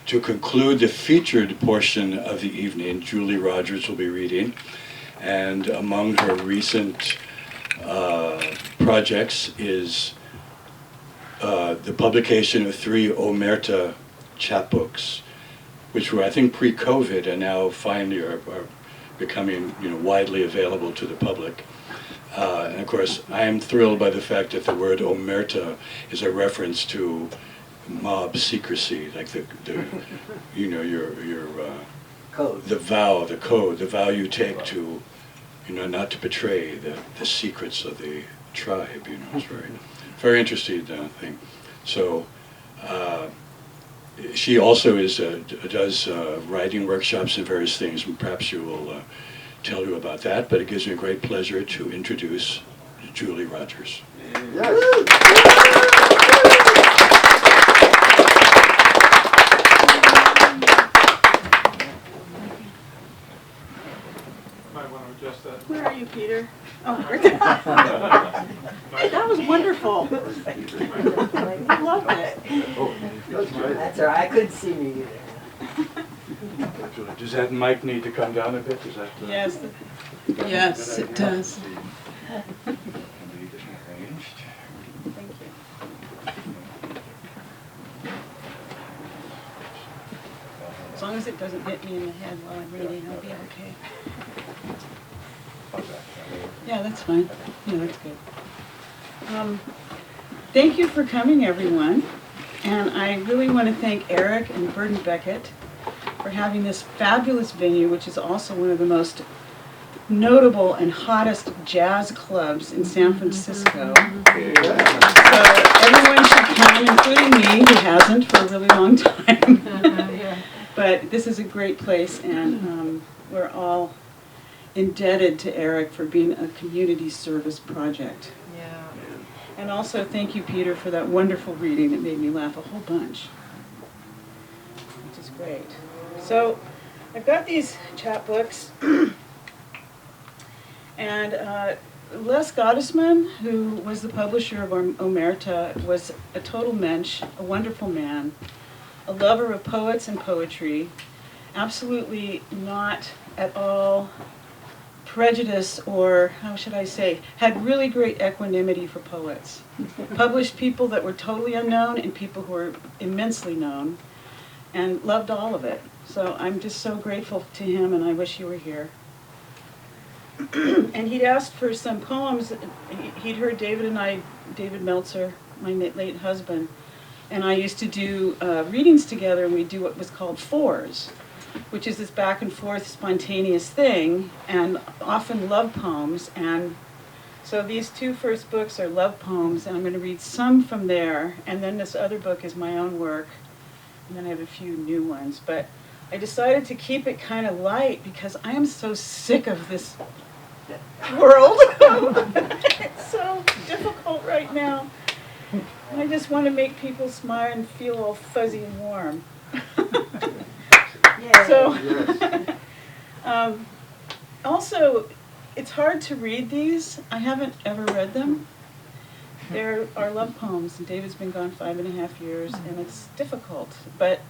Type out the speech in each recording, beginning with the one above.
to conclude the featured portion of the evening, Julie Rogers will be reading. And among her recent projects is the publication of 3 Omerta chapbooks, which were, I think, pre-COVID and now finally are becoming, widely available to the public. And of course, I am thrilled by the fact that the word Omerta is a reference to mob secrecy, like the Code. the vow, the code, the vow you take to, not to betray the secrets of the tribe. It's very interesting thing. So she also does writing workshops and various things, and perhaps she will tell you about that. But it gives me great pleasure to introduce Julie Rogers. Yes. Where are you, Peter? Oh, right there. That was wonderful. I loved it. That's all right. I couldn't see me either. Does that mic need to come down a bit? Is that? Yes. Yes, it does. Thank you. As long as it doesn't hit me in the head while I'm reading, I'll be okay. Yeah, that's fine. Yeah, that's good. Thank you for coming, everyone. And I really want to thank Eric and Bird and Beckett for having this fabulous venue, which is also one of the most notable and hottest jazz clubs in San Francisco. So everyone should come, including me, who hasn't for a really long time. But this is a great place, and we're all indebted to Eric for being a community service project. Yeah. And also thank you, Peter, for that wonderful reading. It made me laugh a whole bunch, which is great. So I've got these chapbooks, and Les Gottesman, who was the publisher of Omerta, was a total mensch, a wonderful man, a lover of poets and poetry, absolutely not at all prejudice, or how should I say, had really great equanimity for poets. Published people that were totally unknown and people who were immensely known, and loved all of it. So I'm just so grateful to him, and I wish he were here. And he'd asked for some poems. He'd heard David Meltzer, my late husband, and I used to do readings together, and we'd do what was called fours, which is this back and forth spontaneous thing, and often love poems. And so these 2 first books are love poems, and I'm going to read some from there, and then this other book is my own work, and then I have a few new ones. But I decided to keep it kind of light because I am so sick of this world. It's so difficult right now. I just want to make people smile and feel all fuzzy and warm. So, also, it's hard to read these. I haven't ever read them. They're our love poems, and David's been gone 5.5 years, and it's difficult. But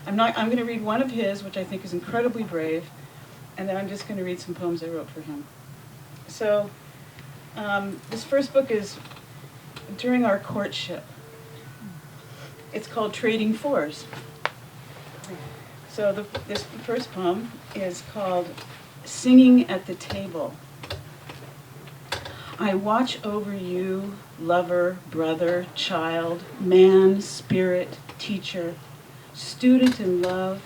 I'm going to read one of his, which I think is incredibly brave, and then I'm just going to read some poems I wrote for him. So, this first book is during our courtship. It's called Trading Fours. So this first poem is called Singing at the Table. I watch over you, lover, brother, child, man, spirit, teacher, student in love,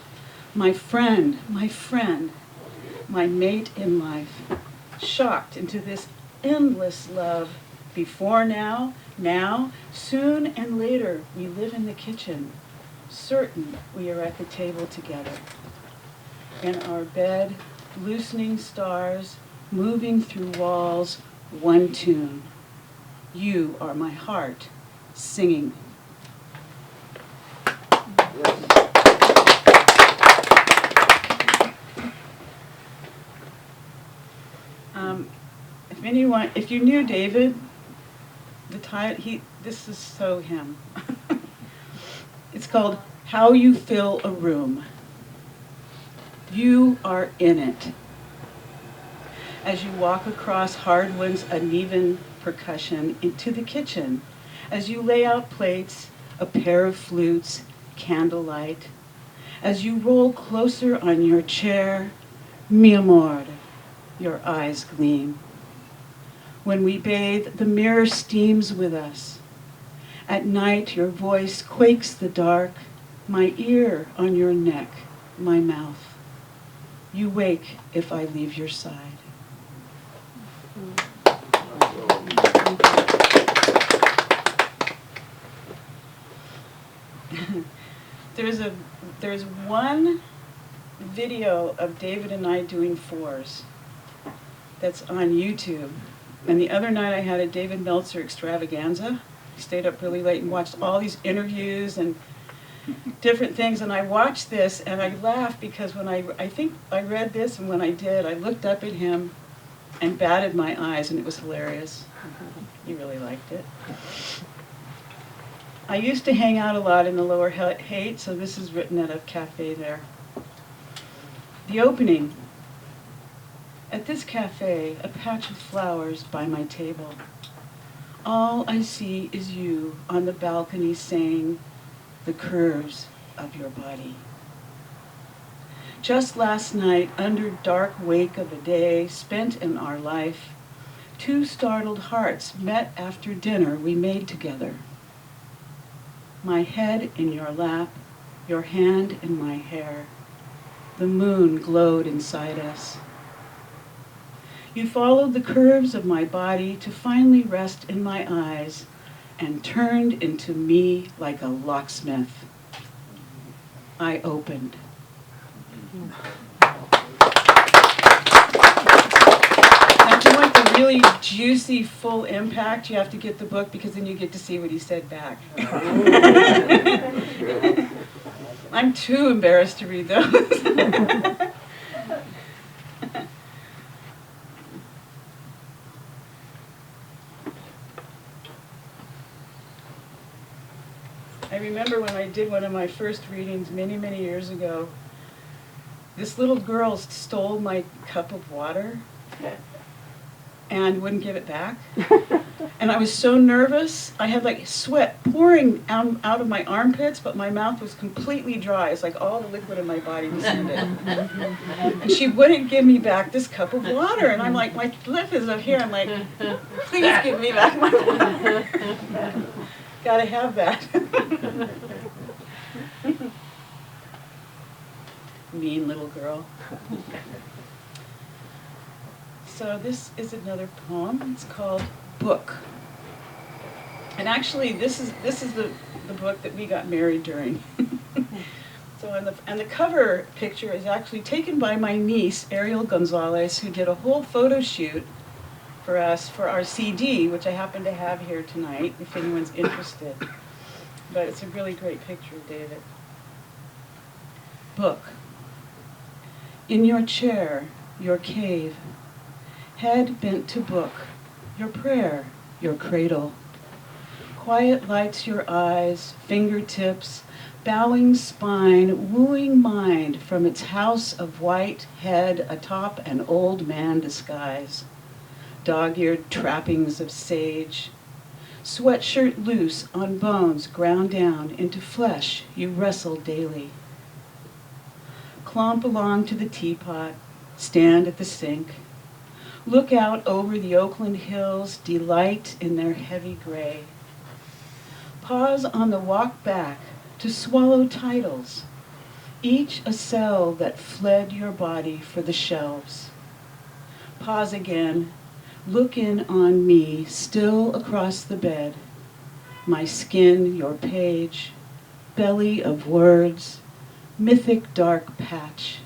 my friend, my mate in life, shocked into this endless love. Before now, soon and later, we live in the kitchen. Certain we are at the table together. In our bed, loosening stars, moving through walls, one tune. You are my heart, singing. If you knew David, this is so him. It's called how you fill a room. You are in it. As you walk across hardwood's uneven percussion into the kitchen, as you lay out plates, a pair of flutes, candlelight, as you roll closer on your chair, mi amor, your eyes gleam. When we bathe, the mirror steams with us. At night, your voice quakes the dark, my ear on your neck, my mouth. You wake if I leave your side. There's one video of David and I doing fours that's on YouTube. And the other night I had a David Meltzer extravaganza. I stayed up really late and watched all these interviews and different things. And I watched this and I laughed because when I think I read this, and when I did, I looked up at him and batted my eyes, and it was hilarious. He really liked it. I used to hang out a lot in the Lower Haight, so this is written at a cafe there. The opening. At this cafe, a patch of flowers by my table. All I see is you on the balcony saying, the curves of your body. Just last night, under dark wake of a day spent in our life, two startled hearts met after dinner we made together. My head in your lap, your hand in my hair. The moon glowed inside us. You followed the curves of my body to finally rest in my eyes and turned into me like a locksmith. I opened. Now, if you want the really juicy, full impact, you have to get the book because then you get to see what he said back. I'm too embarrassed to read those. I remember when I did one of my first readings many, many years ago, this little girl stole my cup of water and wouldn't give it back. And I was so nervous. I had like sweat pouring out of my armpits, but my mouth was completely dry. It's like all the liquid in my body descended. And she wouldn't give me back this cup of water. And I'm like, my lip is up here. I'm like, please give me back my water. Gotta have that. Mean little girl. So this is another poem. It's called Book. And actually this is the book that we got married during. So and the cover picture is actually taken by my niece, Ariel Gonzalez, who did a whole photo shoot for us for our CD, which I happen to have here tonight, if anyone's interested. But it's a really great picture of David. Book. In your chair, your cave, head bent to book, your prayer, your cradle. Quiet lights your eyes, fingertips, bowing spine, wooing mind from its house of white head atop an old man disguise. Dog-eared trappings of sage, sweatshirt loose on bones ground down into flesh you wrestle daily. Clomp along to the teapot, stand at the sink, look out over the Oakland hills, delight in their heavy gray. Pause on the walk back to swallow titles, each a cell that fled your body for the shelves. Pause again, look in on me, still across the bed, my skin your page, belly of words, mythic dark patch.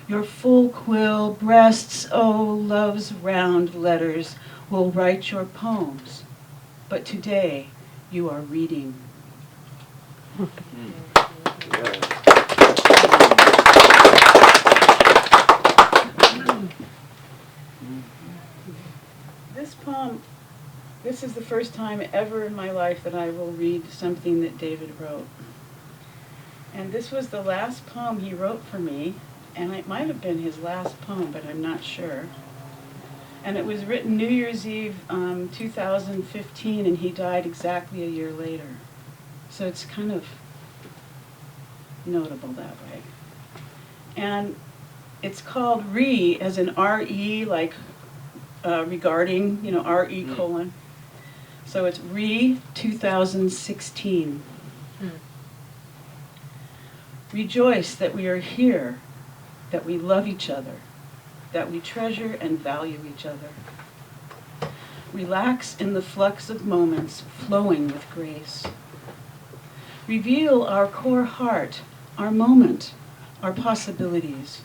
Your full quill, breasts, oh, love's round letters will write your poems. But today you are reading. This poem, this is the first time ever in my life that I will read something that David wrote. And this was the last poem he wrote for me, and it might have been his last poem, but I'm not sure. And it was written New Year's Eve, 2015, and he died exactly a year later. So it's kind of notable that way. And it's called Re, as in R-E, like regarding, R-E colon. So it's Re 2016. Rejoice that we are here, that we love each other, that we treasure and value each other. Relax in the flux of moments flowing with grace. Reveal our core heart, our moment, our possibilities.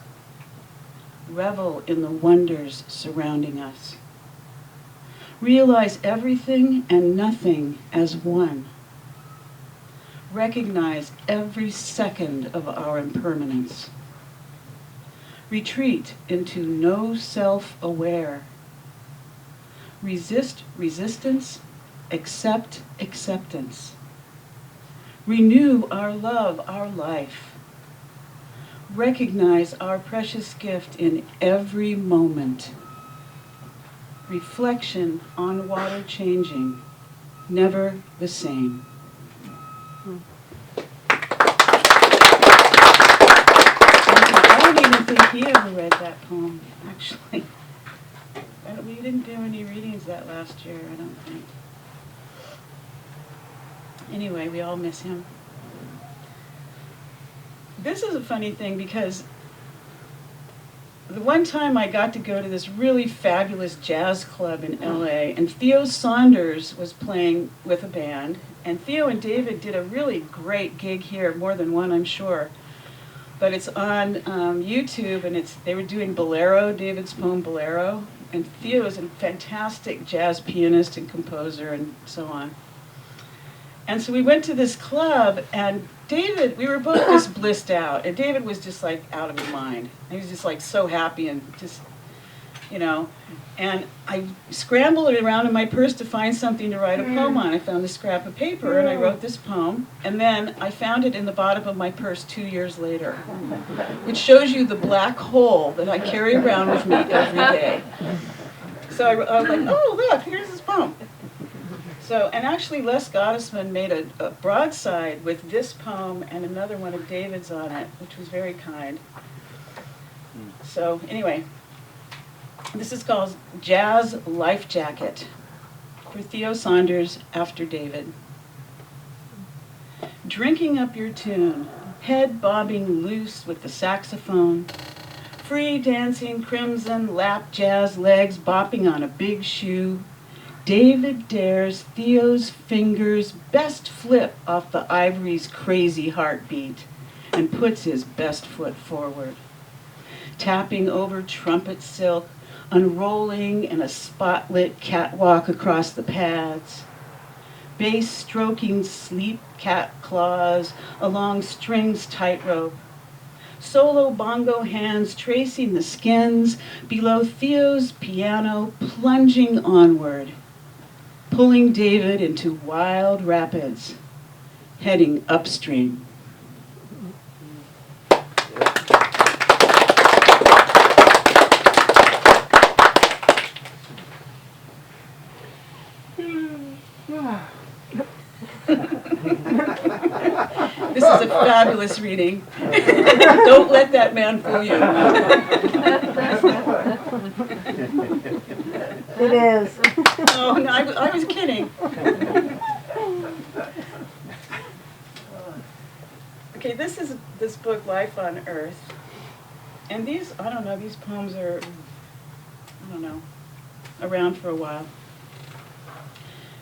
Revel in the wonders surrounding us. Realize everything and nothing as one. Recognize every second of our impermanence. Retreat into no self-aware. Resist resistance, accept acceptance. Renew our love, our life. Recognize our precious gift in every moment. Reflection on water changing, never the same. I don't even think he ever read that poem, actually. We didn't do any readings that last year, I don't think. Anyway, we all miss him. This is a funny thing because the one time I got to go to this really fabulous jazz club in LA, and Theo Saunders was playing with a band, and Theo and David did a really great gig here, more than one I'm sure. But it's on YouTube, and they were doing Bolero, David's poem Bolero, and Theo is a fantastic jazz pianist and composer and so on. And so we went to this club, and David, we were both just blissed out, and David was just like out of his mind. He was just like so happy and just, and I scrambled around in my purse to find something to write a poem on. I found this scrap of paper, and I wrote this poem, and then I found it in the bottom of my purse 2 years later, which shows you the black hole that I carry around with me every day. So I was like, oh, look, here's this poem. So, and actually Les Gottesman made a broadside with this poem and another one of David's on it, which was very kind. So anyway, this is called Jazz Life Jacket for Theo Saunders after David. Drinking up your tune, head bobbing loose with the saxophone, free dancing crimson lap jazz legs bopping on a big shoe, David dares Theo's fingers best flip off the ivory's crazy heartbeat and puts his best foot forward. Tapping over trumpet silk, unrolling in a spotlit catwalk across the pads. Bass stroking sleep cat claws along strings tightrope. Solo bongo hands tracing the skins below Theo's piano, plunging onward. Pulling David into wild rapids, heading upstream. This is a fabulous reading. Don't let that man fool you. It is. Oh, no, I was kidding. Okay, this is this book, Life on Earth. And these poems are, around for a while.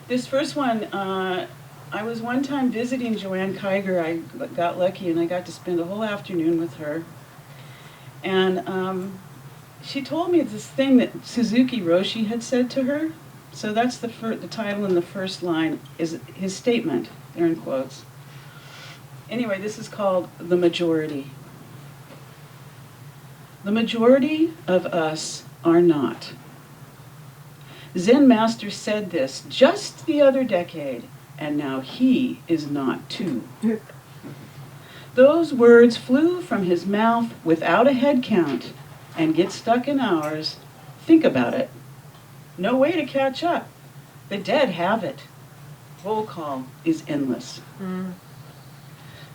This first one, I was one time visiting Joanne Kiger. I got lucky and I got to spend a whole afternoon with her. And she told me this thing that Suzuki Roshi had said to her. So that's the title in the first line is his statement. They're in quotes. Anyway, this is called The Majority. The majority of us are not. Zen Master said this just the other decade, and now he is not too. Those words flew from his mouth without a head count and get stuck in ours. Think about it. No way to catch up. The dead have it. Roll call is endless.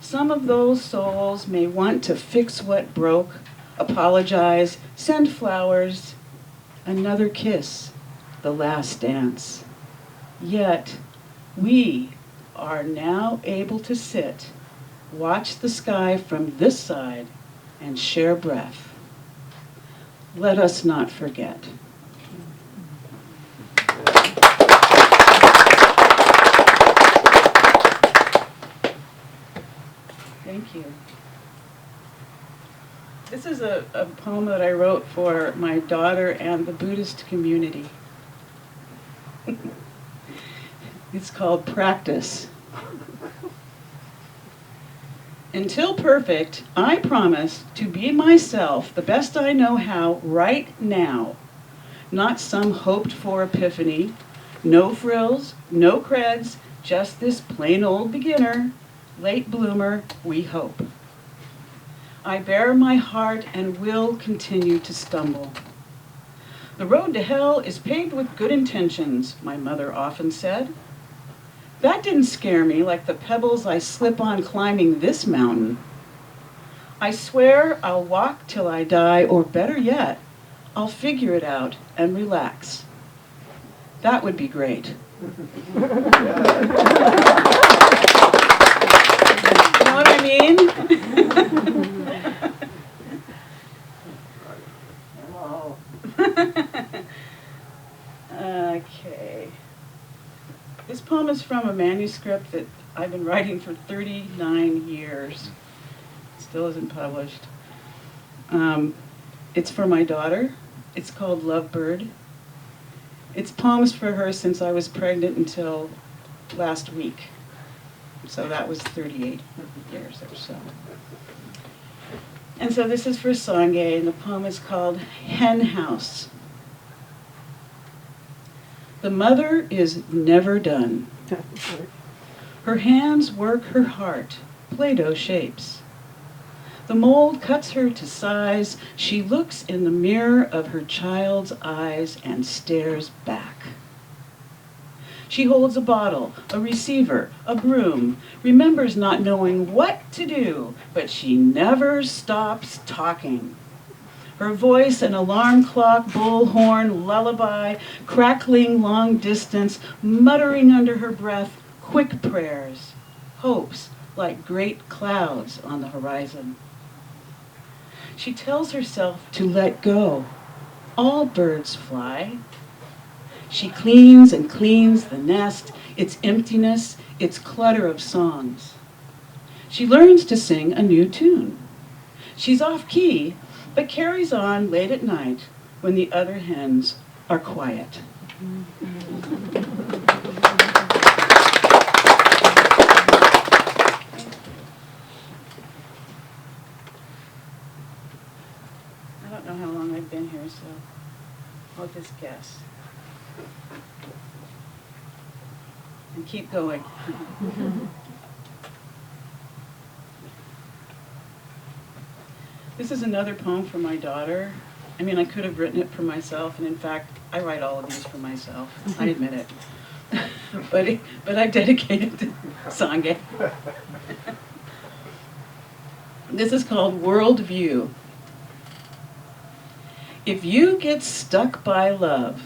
Some of those souls may want to fix what broke, apologize, send flowers, another kiss, the last dance. Yet, we are now able to sit, watch the sky from this side, and share breath. Let us not forget. Thank you. This is a poem that I wrote for my daughter and the Buddhist community. It's called Practice. Until perfect, I promise to be myself the best I know how right now. Not some hoped-for epiphany. No frills, no creds, just this plain old beginner, late bloomer, we hope. I bear my heart and will continue to stumble. The road to hell is paved with good intentions, my mother often said. That didn't scare me like the pebbles I slip on climbing this mountain. I swear I'll walk till I die, or better yet, I'll figure it out and relax. That would be great. You know what I mean? Okay. This poem is from a manuscript that I've been writing for 39 years. It still isn't published. It's for my daughter. It's called Lovebird. It's poems for her since I was pregnant until last week. So that was 38 years or so. And so this is for Sangye, and the poem is called Hen House. The mother is never done. Her hands work her heart, Play-Doh shapes. The mold cuts her to size. She looks in the mirror of her child's eyes and stares back. She holds a bottle, a receiver, a broom, remembers not knowing what to do, but she never stops talking. Her voice an alarm clock, bullhorn, lullaby, crackling long distance, muttering under her breath, quick prayers, hopes like great clouds on the horizon. She tells herself to let go. All birds fly. She cleans and cleans the nest, its emptiness, its clutter of songs. She learns to sing a new tune. She's off key, but carries on late at night when the other hens are quiet. I don't know how long I've been here, so I'll just guess. And keep going. This is another poem for my daughter. I mean, I could have written it for myself, and in fact, I write all of these for myself. I admit it. but I dedicate it to Sangye. This is called Worldview. If you get stuck by love,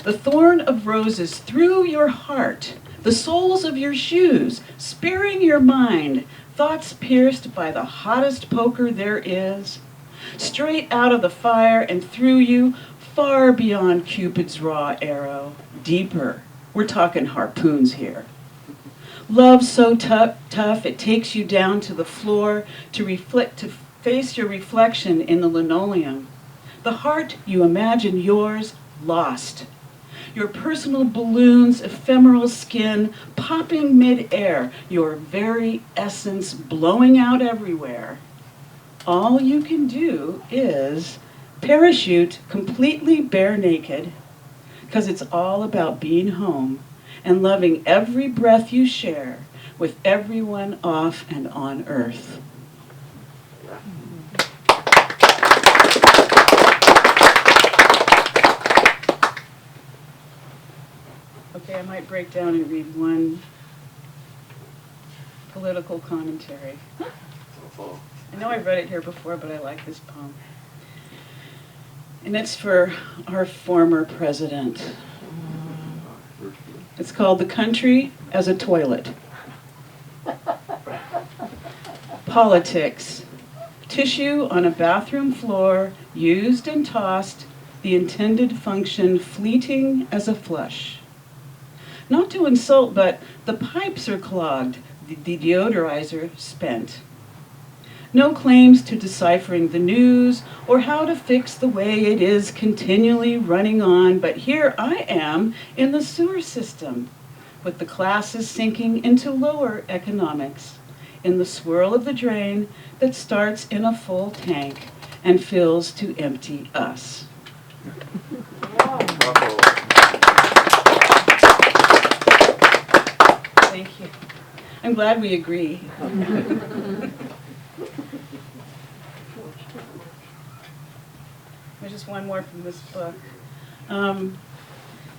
the thorn of roses through your heart, the soles of your shoes, spearing your mind, thoughts pierced by the hottest poker there is, straight out of the fire and through you, far beyond Cupid's raw arrow, deeper. We're talking harpoons here. Love so tough it takes you down to the floor to face your reflection in the linoleum. The heart you imagine yours, lost. Your personal balloon's ephemeral skin popping mid-air, your very essence blowing out everywhere. All you can do is parachute completely bare naked, because it's all about being home and loving every breath you share with everyone off and on earth. Okay, I might break down and read one political commentary. I know I've read it here before, but I like this poem. And it's for our former president. It's called "The Country as a Toilet." Politics. Tissue on a bathroom floor, used and tossed, the intended function fleeting as a flush. Not to insult, but the pipes are clogged, the deodorizer spent. No claims to deciphering the news or how to fix the way it is continually running on, but here I am in the sewer system, with the classes sinking into lower economics, in the swirl of the drain that starts in a full tank and fills to empty us. Thank you. I'm glad we agree. There's just one more from this book.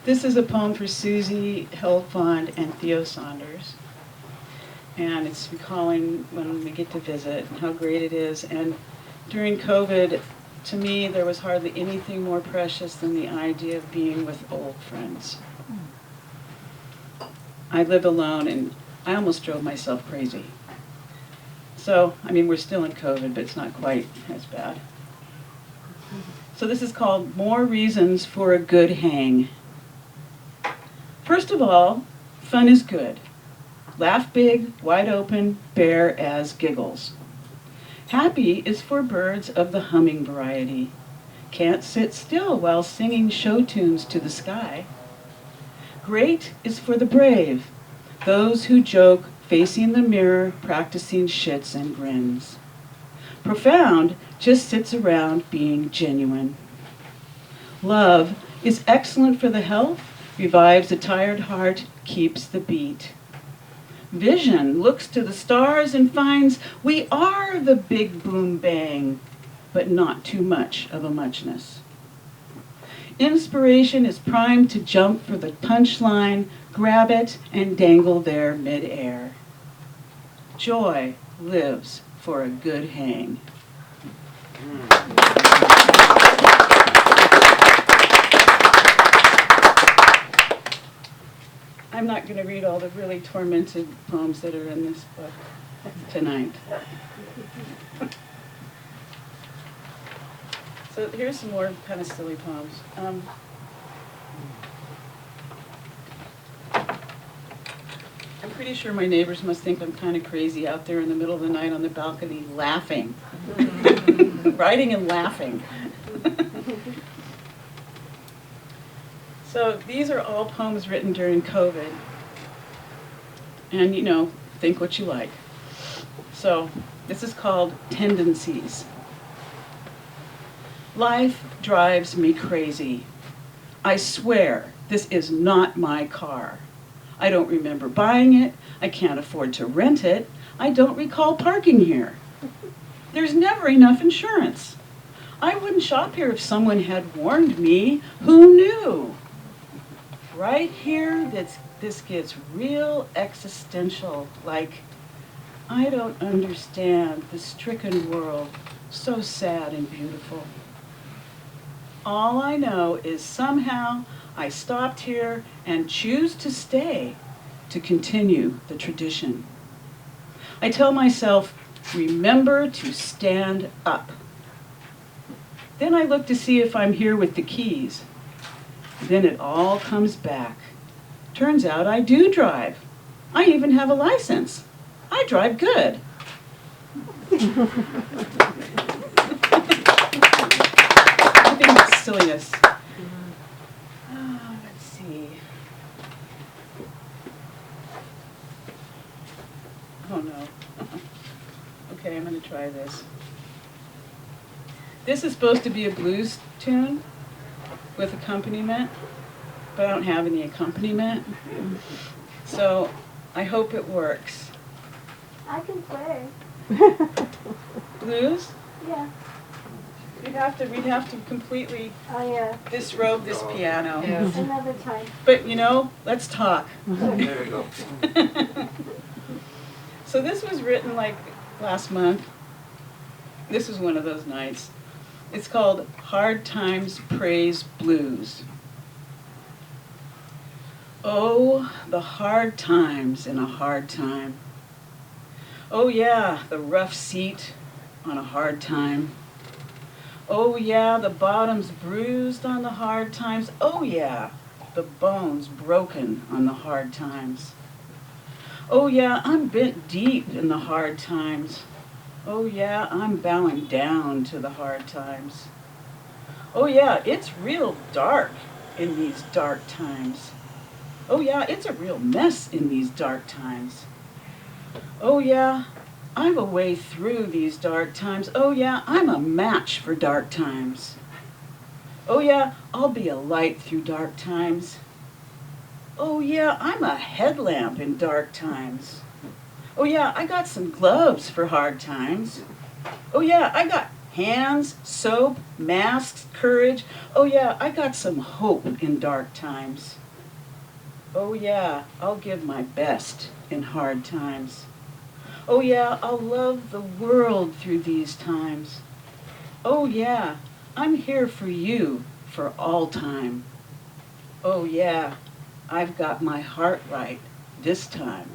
This is a poem for Susie Helfond and Theo Saunders. And it's recalling when we get to visit and how great it is. And during COVID, to me, there was hardly anything more precious than the idea of being with old friends. I live alone, and I almost drove myself crazy. So, I mean, we're still in COVID, but it's not quite as bad. So this is called "More Reasons for a Good Hang." First of all, fun is good. Laugh big, wide open, bare as giggles. Happy is for birds of the humming variety. Can't sit still while singing show tunes to the sky. Great is for the brave, those who joke facing the mirror, practicing shits and grins. Profound just sits around being genuine. Love is excellent for the health, revives a tired heart, keeps the beat. Vision looks to the stars and finds we are the big boom bang, but not too much of a muchness. Inspiration is primed to jump for the punchline, grab it, and dangle there midair. Joy lives for a good hang. I'm not going to read all the really tormented poems that are in this book tonight. So here's some more kind of silly poems. I'm pretty sure my neighbors must think I'm kind of crazy out there in the middle of the night on the balcony laughing. Writing and laughing. So these are all poems written during COVID. And, you know, think what you like. So this is called Tendencies. Life drives me crazy. I swear this is not my car. I don't remember buying it. I can't afford to rent it. I don't recall parking here. There's never enough insurance. I wouldn't shop here if someone had warned me. Who knew? Right here, this gets real existential, like, I don't understand the stricken world, so sad and beautiful. All I know is somehow I stopped here and choose to stay to continue the tradition. I tell myself, remember to stand up. Then I look to see if I'm here with the keys. Then it all comes back. Turns out I do drive. I even have a license. I drive good. I think it's silliness. Let's see. Oh no. Okay, I'm going to try this. This is supposed to be a blues tune with accompaniment, but I don't have any accompaniment. So I hope it works. I can play. Blues? Yeah. We'd have to completely I, disrobe this piano. another time. But you know, let's talk. There you go. So this was written like last month. This was one of those nights. It's called Hard Times Praise Blues. Oh, the hard times in a hard time. Oh yeah, the rough seat on a hard time. Oh yeah, the bottom's bruised on the hard times. Oh yeah, the bones broken on the hard times. Oh yeah, I'm bent deep in the hard times. Oh yeah, I'm bowing down to the hard times. Oh yeah, it's real dark in these dark times. Oh yeah, it's a real mess in these dark times. Oh yeah, I'm a way through these dark times. Oh yeah, I'm a match for dark times. Oh yeah, I'll be a light through dark times. Oh yeah, I'm a headlamp in dark times. Oh yeah, I got some gloves for hard times. Oh yeah, I got hands, soap, masks, courage. Oh yeah, I got some hope in dark times. Oh yeah, I'll give my best in hard times. Oh yeah, I'll love the world through these times. Oh yeah, I'm here for you for all time. Oh yeah, I've got my heart right this time.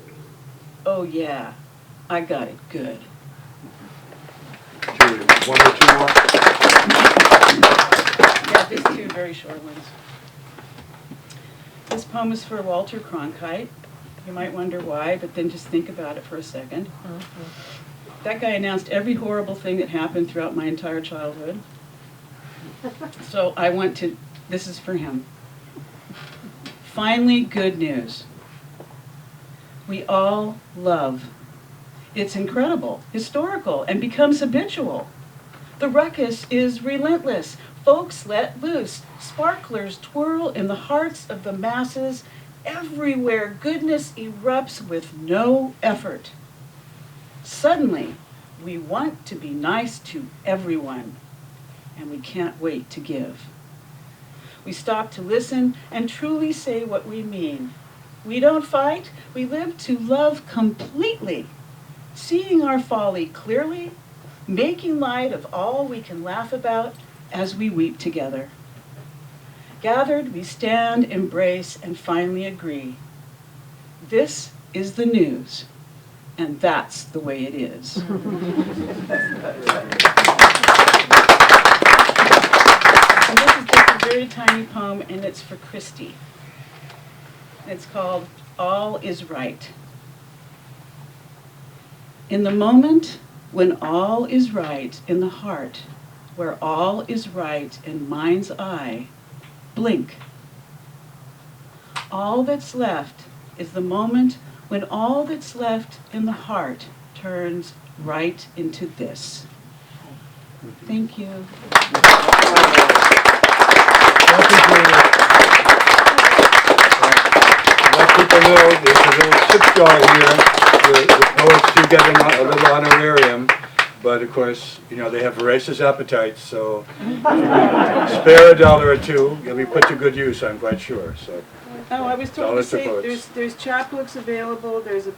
Oh yeah, I got it good. Julie, one or two more? Yeah, just two very short ones. This poem is for Walter Cronkite. You might wonder why, but then just think about it for a second. That guy announced every horrible thing that happened throughout my entire childhood. So I want to, this is for him. Finally, good news. We all love. It's incredible, historical, and becomes habitual. The ruckus is relentless. Folks let loose. Sparklers twirl in the hearts of the masses. Everywhere goodness erupts with no effort. Suddenly, we want to be nice to everyone, and we can't wait to give. We stop to listen and truly say what we mean. We don't fight, we live to love completely, seeing our folly clearly, making light of all we can laugh about as we weep together. Gathered, we stand, embrace, and finally agree. This is the news, and that's the way it is. And this is just a very tiny poem, and it's for Christy. It's called All Is Right. In the moment when all is right in the heart, where all is right in mind's eye, blink. All that's left is the moment when all that's left in the heart turns right into this. Thank you. Let people know there's a little tip jar here. The poets do get a little honorarium, but of course, you know, they have voracious appetites, so spare $1 or two, you'll be put to good use, I'm quite sure. So. Oh, I was told to Dollars to say poets. there's chapbooks available. There's a